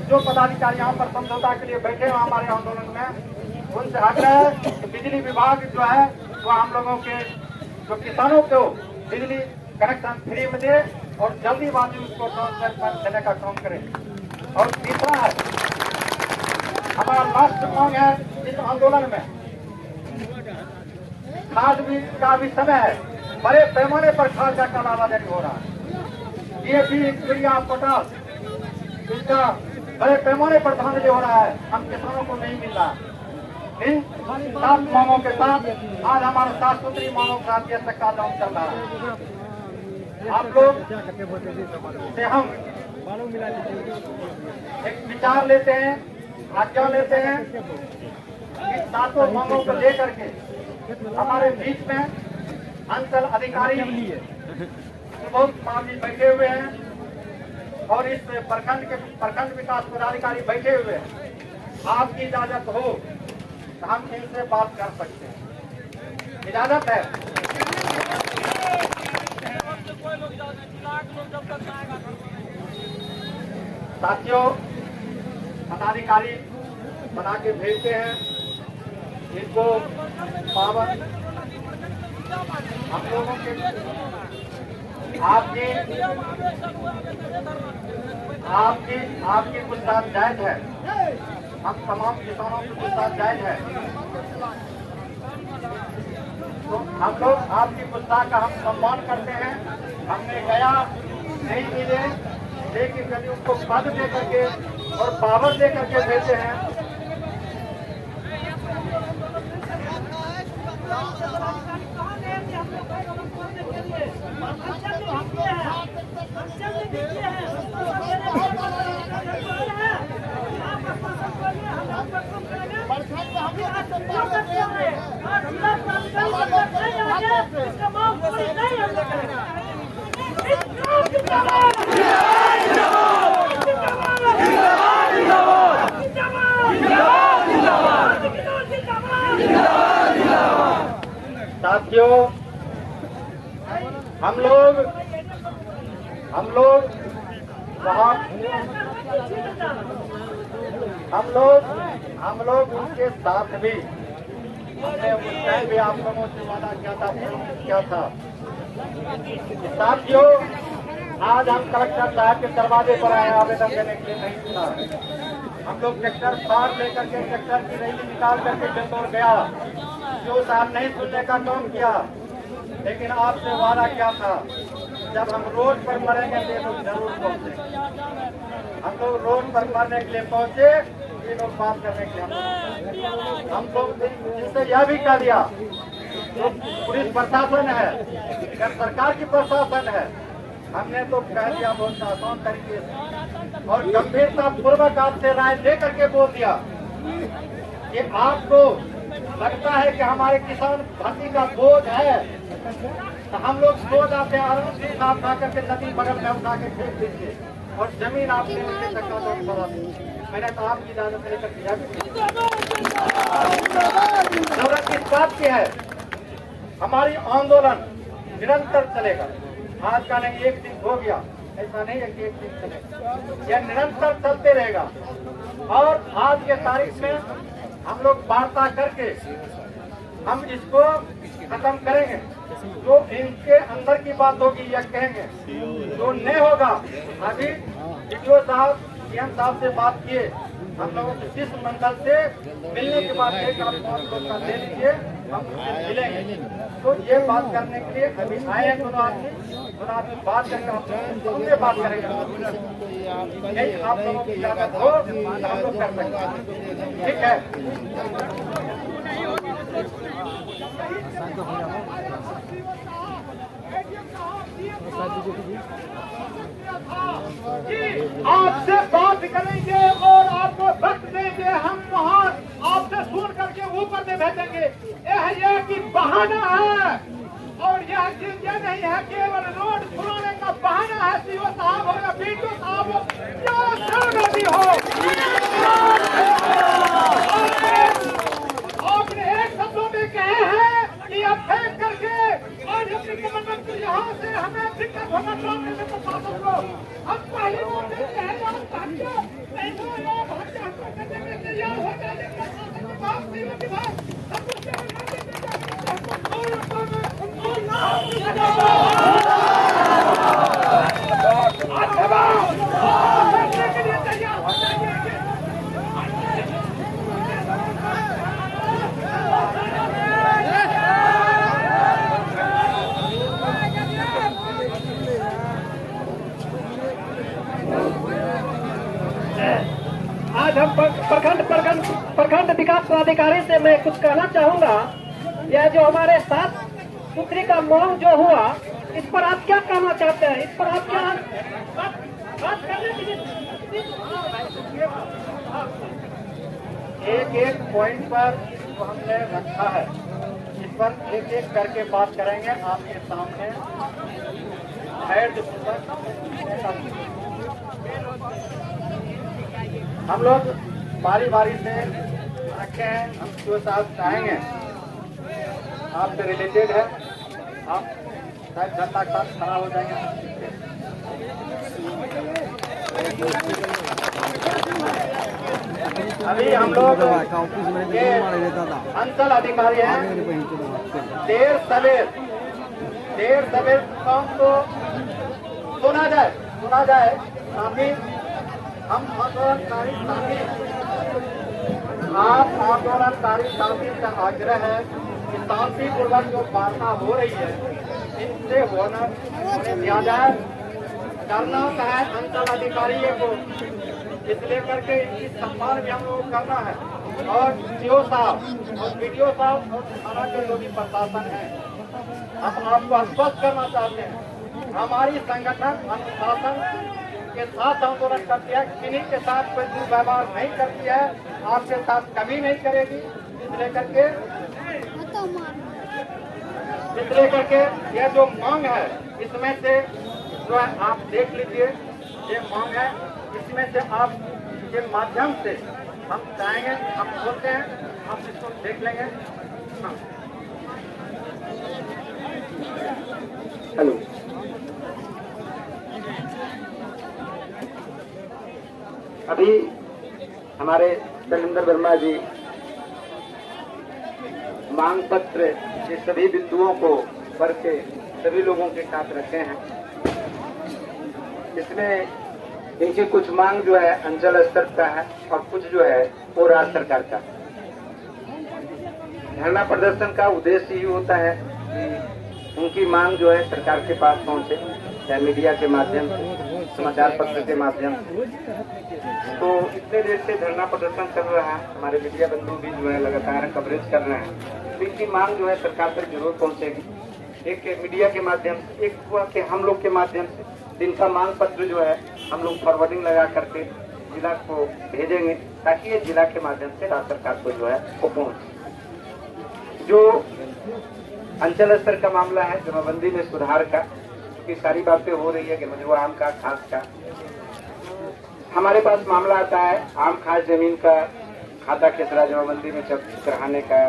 जो पदाधिकारी यहाँ पर समझौता के लिए बैठे हैं हमारे आंदोलन में, उनसे आग्रह है कि बिजली विभाग जो है वो हम लोगों के जो किसानों को बिजली कनेक्शन फ्री में दे और जल्दीबाजी उसको ट्रांसफर देने का काम करे। और तीसरा है हमारा लास्ट मांग है इस आंदोलन में खाद का भी समय है, बड़े पैमाने पर खाद का कालाबाजारी हो रहा है। डीएपी, यूरिया, पोटाश इसका बड़े पैमाने पर धांधली हो रहा है, हम किसानों को नहीं मिल रहा। इन 7 मांगों के साथ आज हमारा 7 सूत्री मांगों के साथ यह का दाम चल रहा है। आप लोग से हम एक विचार लेते हैं, आज्ञा लेते हैं। इस 7 मांगों को लेकर के हमारे बीच में अंचल अधिकारी बहुत सामने बैठे हुए हैं और इस प्रखंड विकास पदाधिकारी बैठे हुए हैं। आपकी इजाजत हो तो हम इनसे बात कर सकते हैं, इजाजत है? साथियों, पदाधिकारी बना के भेजते हैं, इनको पावर हम लोगों के आपकी गुस्सा जायज है, हम तमाम किसानों की गुस्सा जायज है, तो हम लोग आपकी गुस्सा का हम सम्मान करते हैं। हमने गया नहीं मिले, लेकिन यदि उनको पद दे करके और पावर दे करके भेजते हैं साथियों, हम लोग उनके साथ भी हमने उस टाइम भी आप लोगों से वादा किया था। साथियों, आज हम कलेक्टर साहब के दरवाजे पर आए आवेदन देने के लिए, नहीं सुना। हम लोग ट्रैक्टर पार लेकर के ट्रैक्टर की रैली निकाल करके बेलदौर गया, जो साहब नहीं सुनने का काम किया, लेकिन आपसे वादा किया था जब हम रोड पर मरेंगे तो ये लोग जरूर पहुंचेंगे। हम लोग रोड पर मरने के लिए पहुंचे, ये लोग बात करने के लिए हम लोग जिससे यह भी कह दिया, जो पुलिस प्रशासन है या सरकार की प्रशासन है, हमने तो कह दिया बहुत आसान तरीके से और गंभीरता पूर्वक आपसे राय दे करके बोल दिया कि आपको लगता है कि हमारे किसान भाती का बोझ है, तो हम लोग सो जाते हैं, आराम से आप उठा करके नदी बगल में उठा के फेंक दीजिए और जमीन आपने उनके धक्का करा दी। मैंने तो आपकी इजाजत लेकर दिया। जरूरत किस बात की है? हमारी आंदोलन निरंतर चलेगा। आज का नहीं, एक दिन हो गया, ऐसा नहीं है कि एक दिन चलेगा, यह निरंतर चलते रहेगा। और आज के तारीख में हम लोग वार्ता करके हम इसको खत्म करेंगे। जो इनके अंदर की बात होगी यह कहेंगे, जो नहीं होगा। अभी डीटीओ साहब, सीएम साहब से बात किए, हम लोगों को शिष्ट मंडल से मिलने के बाद एक आप फोन को दे लीजिए, हम उससे मिलेंगे। तो ये बात करने के लिए अभी आए हैं दोनों आदमी बात करके आप हमसे बात करेंगे। यही आप लोगों की इजाजत हो तो हम लोग कर सकते हैं, ठीक है? आपसे बात करेंगे और आपको वक्त देंगे, हम वहाँ आपसे सुन करके ऊपर में भेजेंगे। यह कि बहाना है और यह चीज यह नहीं है केवल रोड खुलाने का बहाना है। सीओ साहब हो या बीडीओ साहब हो या जो भी हो, आपने एक शब्दों में कहे हैं कि अब फेंक करके आज अपने कमंडल को यहाँ से हमें दिक्कत होगा सामने से प्रशासन को। हम पहले वोट देते हैं और भाग्य पैसों या भाग्य हमको करने में तैयार हो जाए। प्रशासन के पास सीओ के पास सब कुछ आज हम प्रखंड विकास पदाधिकारी से मैं कुछ कहना चाहूंगा। यह जो हमारे 7 सूत्री का मौन जो हुआ, इस पर आप क्या कहना चाहते हैं? इस पर आप क्या बात करने के लिए एक पॉइंट पर जो हमने रखा है, इस पर एक करके बात करेंगे आपके सामने। हम लोग बारी बारी से रखे हैं। हम जो साहब चाहेंगे आपसे रिलेटेड है, आप शायद जनता के साथ खड़ा हो जाएंगे। अभी हम लोग अंचल अधिकारी हैं। देर सवेर काम को सुना जाए काफी। हम आंदोलनकारी साथी का आग्रह है कि शांतिपूर्वक जो वार्ता हो रही है इनसे होने दिया जाए। करना होता है अंचल अधिकारी को, इसलिए करके इनकी सम्मान भी हम लोग करना है। और सीओ साहब और बीडीओ साहब और थाना के जो भी प्रशासन है, हम आपको आश्वस्त करना चाहते हैं, हमारी संगठन अनुशासन के साथ आंदोलन करती है, किन्हीं के साथ कोई दुर्व्यवहार नहीं करती है, आपके साथ कभी नहीं करेगी। इसलिए करके यह जो मांग है, इसमें से जो है आप देख लीजिए, ये मांग है, इसमें से आप के माध्यम से हम चाहेंगे, हम बोलते हैं, आप इसको देख लेंगे। हाँ। हेलो, अभी हमारे शैलेंद्र वर्मा जी मांग पत्र के सभी बिंदुओं को पढ़ के सभी लोगों के साथ रखे हैं। इसमें इनकी कुछ मांग जो है अंचल स्तर का है और कुछ जो है वो राज्य सरकार का। धरना प्रदर्शन का उद्देश्य ही होता है कि उनकी मांग जो है सरकार के पास पहुंचे चाहे मीडिया के माध्यम से, समाचार पत्र के माध्यम से। तो इतने देर से धरना प्रदर्शन चल रहा है, हमारे मीडिया बंधु भी जो है लगातार कवरेज कर रहे हैं। तो इनकी मांग जो है सरकार तक जरूर पहुंचेगी, एक मीडिया के माध्यम से, एक हुआ कि हम लोग के माध्यम से इनका मांग पत्र जो है हम लोग फॉरवर्डिंग लगा करके जिला को भेजेंगे, ताकि ये जिला के माध्यम से राज्य सरकार को जो है वो पहुंचे। जो अंचल स्तर का मामला है जमाबंदी में सुधार का, की सारी बातें हो रही है कि मुझे आम का खास का, हमारे पास मामला आता है आम खास जमीन का खाता खेसरा जमाबंदी में चढ़ाने का,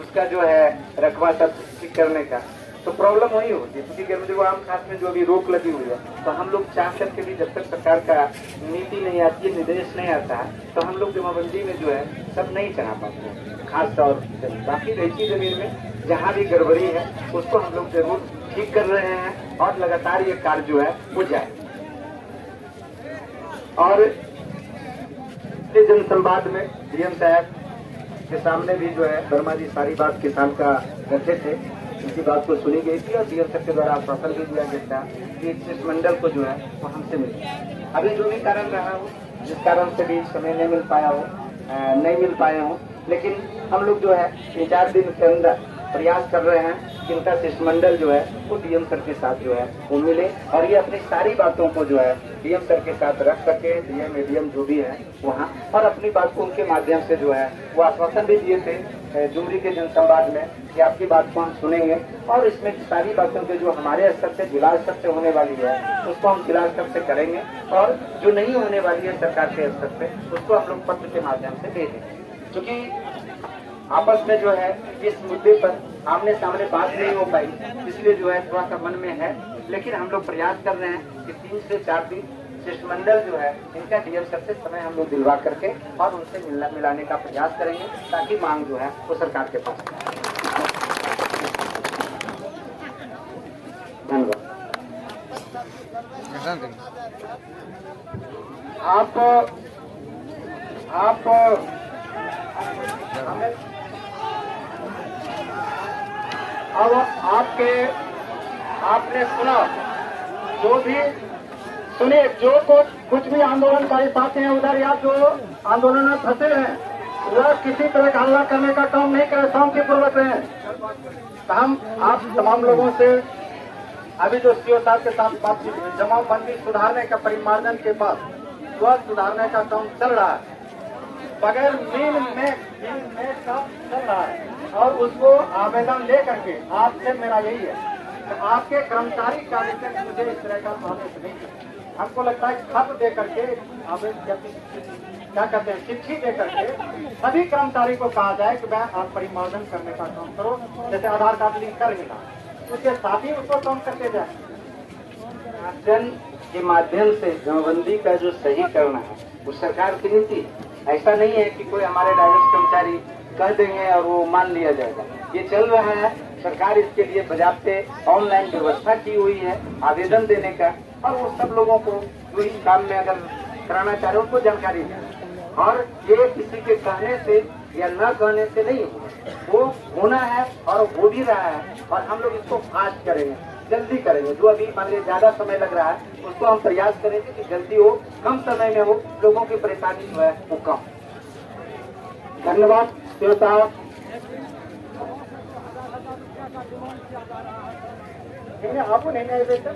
उसका जो है रकबा सब ठीक करने का, तो प्रॉब्लम वही होती है क्योंकि मुझे आम खास में जो अभी रोक लगी हुई है, तो हम लोग चाह करके भी जब तक सरकार का नीति नहीं आती है, निर्देश नहीं आता है, तो हम लोग जमाबंदी में जो है सब नहीं चढ़ा पाते खास तौर पर। बाकी रहती जमीन में जहाँ भी गड़बड़ी है उसको हम लोग जरूर ठीक कर रहे हैं और लगातार ये कार्य जो है वो जाए। और जनसंवाद में डीएम साहब के सामने भी जो है वर्मा जी सारी बात किसान का रखे थे, उनकी बात को सुनी गई थी और डीएम साहब के द्वारा आश्वासन भी दिया गया था कि इस मंडल को जो है वो हमसे मिले। अभी जो भी कारण रहा हो, जिस कारण से भी समय नहीं मिल पाया हो, नहीं मिल पाए हो, लेकिन हम लोग जो है 3-4 दिन के अंदर प्रयास कर रहे हैं कि इनका शिष्टमंडल जो है वो डीएम सर के साथ जो है वो मिले और ये अपनी सारी बातों को जो है डीएम सर के साथ रख सके, डीएम एडीएम जो भी है वहाँ, और अपनी बात को उनके माध्यम से जो है वो आश्वासन भी दिए थे जुमरी के जनसंवाद में कि आपकी बात को हम सुनेंगे और इसमें सारी बातों के जो हमारे स्तर से जिला स्तर से होने वाली है उसको हम जिला स्तर से करेंगे और जो नहीं होने वाली है सरकार के स्तर से उसको हम लोग पत्र के माध्यम से भेजेंगे। क्योंकि आपस में जो है इस मुद्दे पर आमने सामने बात नहीं हो पाई, इसलिए जो है थोड़ा सा मन में है, लेकिन हम लोग प्रयास कर रहे हैं कि 3 से 4 दिन शिष्टमंडल जो है इनका डीएम सर से समय हम लोग दिलवा करके और उनसे मिलाने का प्रयास करेंगे ताकि मांग जो है वो सरकार के पास। धन्यवाद। आप अब आपने सुना, जो भी सुने, जो कुछ भी आंदोलनकारी साथी हैं उधर या जो आंदोलन में फंसे हैं वह किसी तरह का हल्ला करने का काम नहीं करे, शांतिपूर्वक रहें। तो हम आप तमाम लोगों से अभी जो सीओ साहब के साथ बातचीत, जमाबंदी सुधारने का परिमार्जन के बाद वह सुधारने का काम चल रहा है, बगैर मील में काम चल रहा है और उसको आवेदन ले करके आपसे मेरा यही है कि आपके कर्मचारी कार्य से मुझे इस तरह का आदेश नहीं है। हमको लगता है खत दे करके आवेदन क्या कहते हैं चिट्ठी दे करके सभी कर्मचारी को कहा जाए कि वह आप परिमार्जन करने का काम करो, जैसे आधार कार्ड लिंक कर मिला उसके साथ ही उसको काम करते जाए। आवेदन के माध्यम से जमाबंदी का जो सही करना है वो सरकार की नीति, ऐसा नहीं है कि कोई हमारे डायरेक्ट कर्मचारी कह देंगे और वो मान लिया जाएगा। ये चल रहा है, सरकार इसके लिए बजाते ऑनलाइन व्यवस्था की हुई है आवेदन देने का, और वो सब लोगों को जो इस काम में अगर कराना चाह रहे उनको जानकारी दें। और ये किसी के कहने से या न कहने से नहीं होगा, वो होना है और हो भी रहा है, और हम लोग इसको फास्ट करेंगे, जल्दी करेंगे। जो अभी मान लीजिए ज्यादा समय लग रहा है उसको हम प्रयास करेंगे कि जल्दी हो, कम समय में हो, लोगों की परेशानी जो है वो कम। धन्यवाद सीओ साहब। आपको नहीं आए बेटा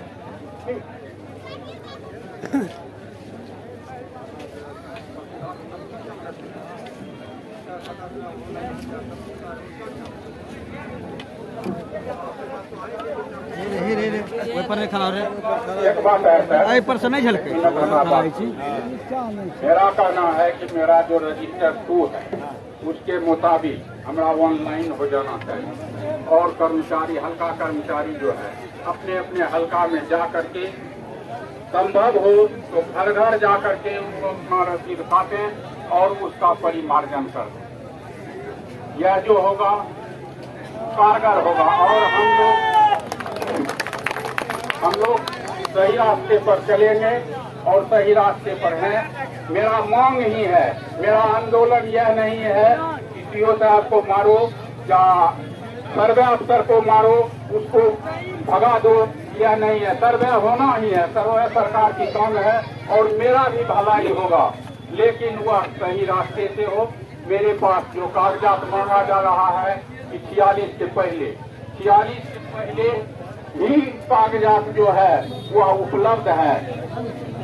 एक बात है पर नहीं झलके। मेरा कहना है कि मेरा जो रजिस्टर 2 है उसके मुताबिक हमारा ऑनलाइन हो जाना चाहिए, और कर्मचारी हल्का कर्मचारी जो है अपने अपने हल्का में जा करके संभव हो तो घर घर जा करके उनको अपना रसीद काटें और उसका परिमार्जन कर दें। यह जो होगा कारगर होगा और हम लोग सही रास्ते पर चलेंगे और सही रास्ते पर हैं। मेरा मांग ही है, मेरा आंदोलन यह नहीं है कि सीओ साहब को मारो या सर्वे अफसर को मारो, उसको भगा दो, यह नहीं है। सर्वे होना ही है, सर्वे सरकार की काम है और मेरा भी भलाई होगा, लेकिन वह सही रास्ते से हो। मेरे पास जो कागजात मांगा जा रहा है कि 46 के पहले ही कागजात जो है वह उपलब्ध है।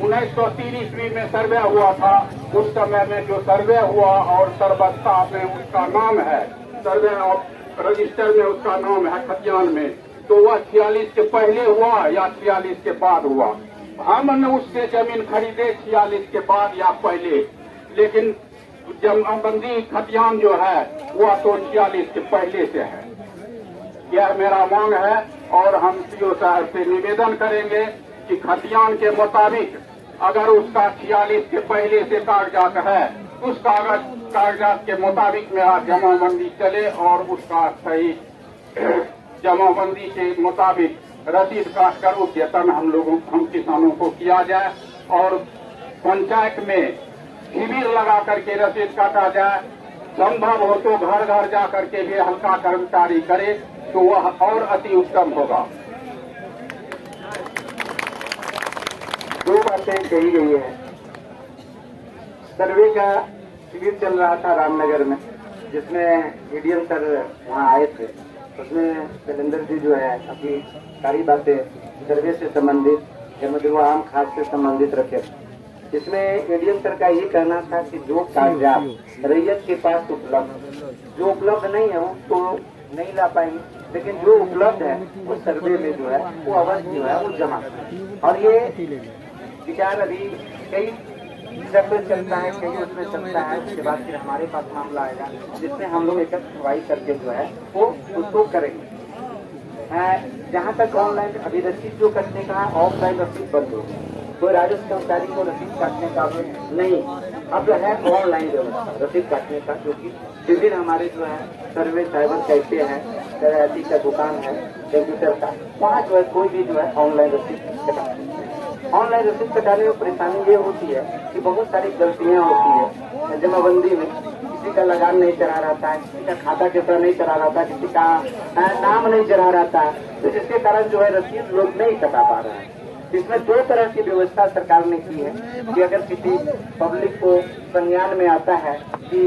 1930 ईस्वी में सर्वे हुआ था, उस समय में जो सर्वे हुआ और सर्वस्ता में उसका नाम है, सर्वे रजिस्टर में उसका नाम है खतियान में, तो वह 46 के पहले हुआ या 46 के बाद हुआ। हमने उससे जमीन खरीदे 46 के बाद या पहले, लेकिन जमाबंदी खतियान जो है वह तो 46 के पहले से है। यह मेरा मांग है और हम सीओ साहब से निवेदन करेंगे कि खतियान के मुताबिक अगर उसका 46 के पहले से कागजात है, उस कागजात के मुताबिक मेरा जमाबंदी चले और उसका सही जमाबंदी के मुताबिक रसीद काट कर उद्यतन हम किसानों को किया जाए और पंचायत में शिविर लगा करके रसीद काटा जाए। संभव हो तो घर घर जा करके भी हल्का कर्मचारी करे तो वह और अति उत्तम होगा। दो बातें कही गई है। सर्वे का शिविर चल रहा था रामनगर में, जिसमें एडीएम सर वहाँ आए थे। उसमें शैलेंद्र जी जो है अपनी सारी बातें सर्वे से संबंधित या आम खास से संबंधित रखे। इसमें एडीएम सर का ये कहना था कि जो कागजात रैयत के पास उपलब्ध नहीं है उसको नहीं ला पाएंगे, लेकिन जो उपलब्ध है वो सर्वे में जो है वो अवश्य जो है वो जमा। और ये विचार अभी कई जब चलता है, कई उसमें चलता है, उसके बाद फिर हमारे पास मामला आएगा जिसमें हम लोग एकत्र सुनवाई करके जो है वो उसको करेंगे। जहाँ तक ऑनलाइन अभी रसीद जो कटने का है, ऑफलाइन रसीद बंद हो गई, कोई राजस्व कर्मचारी को रसीद काटने का नहीं, अब जो है ऑनलाइन व्यवस्था रसीद काटने का, जो कि विभिन्न हमारे जो है सर्वे साइबर कैफे है, कराची का दुकान है कंप्यूटर का, वहाँ जो है कोई भी जो है ऑनलाइन रसीद कटा। ऑनलाइन रसीद कटाने में परेशानी ये होती है कि बहुत सारी गलतियाँ होती है जमाबंदी में। किसी का लगान नहीं चढ़ा रहता है, किसी का खाता कितना नहीं चढ़ा रहता है, किसी का नाम नहीं चढ़ा रहता है, तो जिसके कारण जो है रसीद लोग नहीं कटा पा रहे हैं। इसमें दो तरह की व्यवस्था सरकार ने की है कि अगर किसी पब्लिक को संज्ञान में आता है कि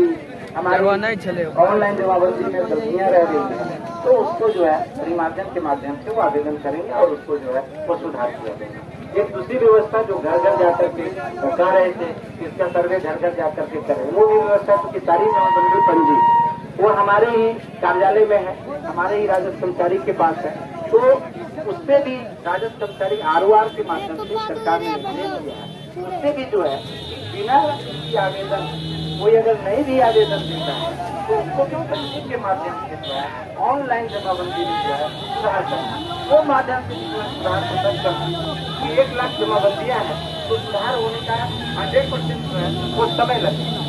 हमारी ऑनलाइन जमाबंदी में गलतियां रह गई हैं, तो उसको जो है परिमार्जन के माध्यम से वो आवेदन करेंगे और उसको जो है वो सुधार किया जाएगा। एक दूसरी व्यवस्था जो घर घर जाकर के कह रहे थे, इसका सर्वे घर घर जाकर के करें, वो भी व्यवस्था की सारी जमाबंदी पंजी वो हमारे ही कार्यालय में है, हमारे ही राजस्व कर्मचारी के पास है, तो उससे भी राजस्व कर्मचारी ROR के माध्यम से सरकार ने निर्णय लिया है। उससे भी जो है बिना आवेदन कोई अगर नहीं भी आवेदन देता है तो उसको जो पंजी के माध्यम से जो है ऑनलाइन जमाबंदी में जो है सुधार करना, वो माध्यम से जो है सुधार करना कि 1 लाख जमाबंदियां हैं तो सुधार होने का 100% जो है वो समय लगेगा।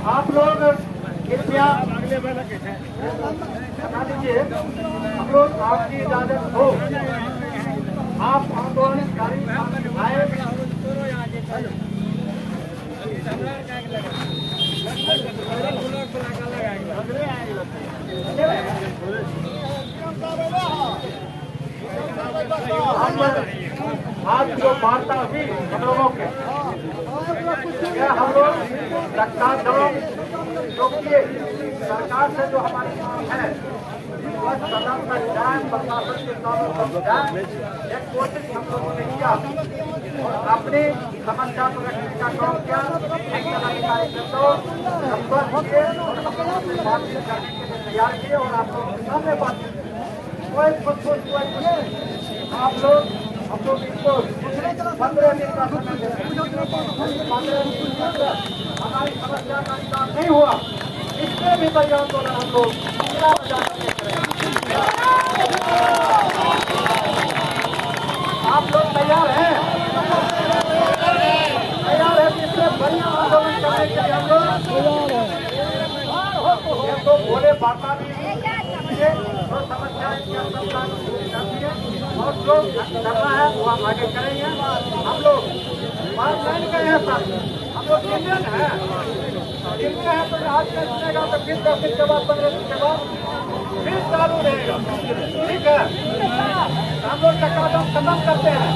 आप लोग कृपया बता दीजिए, हम लोग आपकी इजाजत हो आप आंदोलनकारी आए आज जो वार्ता हुई हम लोगों के, हम लोग सरकार जो किए सरकार से जो हमारी मांग है वह सदन तक जाए, प्रशासन के कानों तक जाए, एक कोशिश हम लोगों ने किया और अपनी समस्या को रखने का काम किया। संपर्क किए और हम लोगों से बातचीत करने के लिए तैयार किए और आप लोगों के सामने बातचीत आप लोग हम लोग इसको 15 दिन का समय देते हैं। 15 दिन के अंदर हमारी समस्या का निदान नहीं हुआ, इसमें भी तैयार तो हम लोग पूरा बजा करके करेंगे। वार्ता भी कीजिए, जो समस्याएं की असमाधान जाती है और जो करना है वो हम आगे करेंगे। हम लोग बात नहीं गए हैं सर, हम लोग इंडियन हैं, इंडियन है तो आज नहीं सुनेगा तो फिर 10 दिन के बाद 15 दिन के बाद फिर चालू रहेगा। ठीक है, हम लोग चक्काजाम खत्म करते हैं।